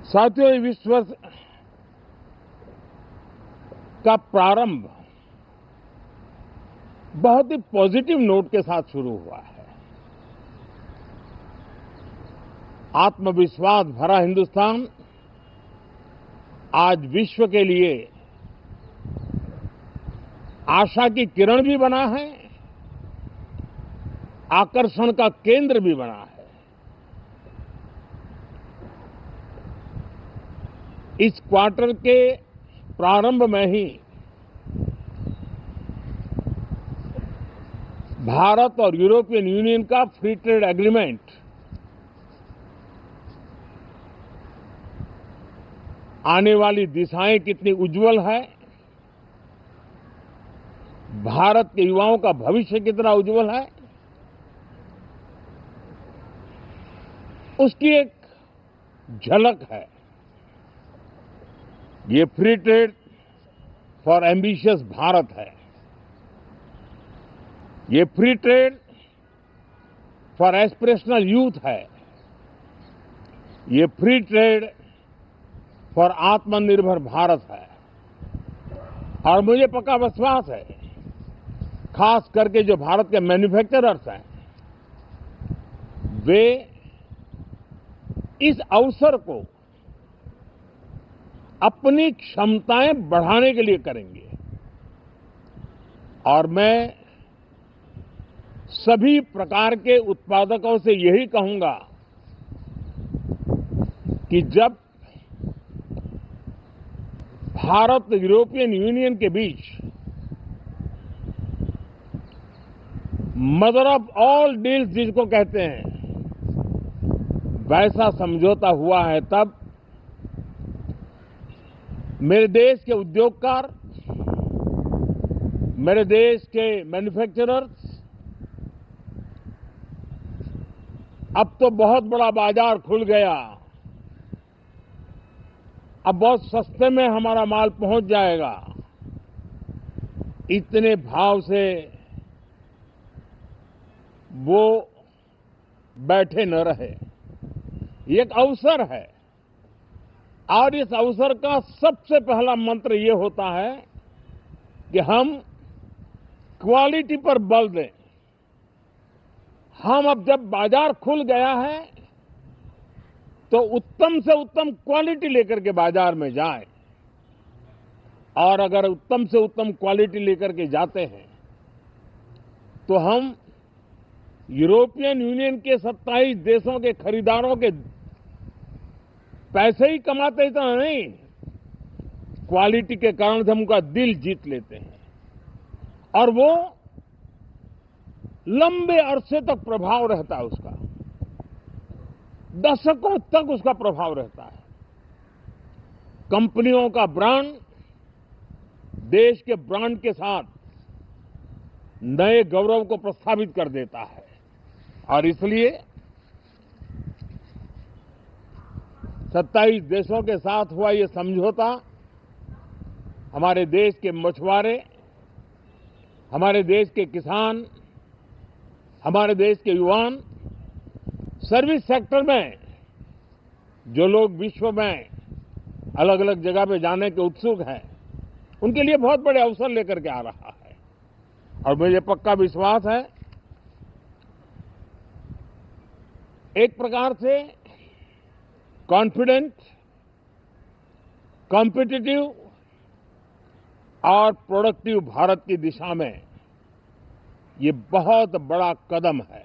साथियों, ये विश्व का प्रारंभ बहुत ही पॉजिटिव नोट के साथ शुरू हुआ है। आत्मविश्वास भरा हिंदुस्तान आज विश्व के लिए आशा की किरण भी बना है, आकर्षण का केंद्र भी बना है। इस क्वार्टर के प्रारंभ में ही भारत और यूरोपियन यूनियन का फ्री ट्रेड एग्रीमेंट आने वाली दिशाएं कितनी उज्जवल है, भारत के युवाओं का भविष्य कितना उज्जवल है, उसकी एक झलक है। ये free trade for ambitious Bharat है। ये free trade for aspirational youth है। ये फ्री ट्रेड फॉर आत्मनिर्भर भारत है। और मुझे पक्का विश्वास है, खास करके जो भारत के मैन्युफैक्चरर्स हैं, वे इस अवसर को अपनी क्षमताएं बढ़ाने के लिए करेंगे। और मैं सभी प्रकार के उत्पादकों से यही कहूंगा कि जब भारत यूरोपियन यूनियन के बीच मदर ऑफ ऑल डील्स जिसको कहते हैं, वैसा समझौता हुआ है, तब मेरे देश के उद्योगकार, मेरे देश के मैन्युफैक्चरर्स अब तो बहुत बड़ा बाजार खुल गया। अब बहुत सस्ते में हमारा माल पहुंच जाएगा। इतने भाव से वो बैठे न रहे। ये एक अवसर है और इस अवसर का सबसे पहला मंत्र ये होता है कि हम क्वालिटी पर बल दें। हम अब जब बाजार खुल गया है तो उत्तम से उत्तम क्वालिटी लेकर के बाजार में जाएं। और अगर उत्तम से उत्तम क्वालिटी लेकर के जाते हैं तो हम यूरोपियन यूनियन के 27 देशों के खरीदारों के पैसे ही कमाते इतना नहीं, क्वालिटी के कारण से हम उनका दिल जीत लेते हैं और वो लंबे अरसे तक प्रभाव रहता है, उसका दशकों तक उसका प्रभाव रहता है। कंपनियों का ब्रांड देश के ब्रांड के साथ नए गौरव को प्रस्थापित कर देता है। और इसलिए 27 देशों के साथ हुआ ये समझौता हमारे देश के मछुआरे, हमारे देश के किसान, हमारे देश के युवान, सर्विस सेक्टर में जो लोग विश्व में अलग अलग जगह पे जाने के उत्सुक हैं, उनके लिए बहुत बड़े अवसर लेकर के आ रहा है। और मुझे पक्का विश्वास है, एक प्रकार से कॉन्फिडेंट, कॉम्पिटिटिव और प्रोडक्टिव भारत की दिशा में ये बहुत बड़ा कदम है।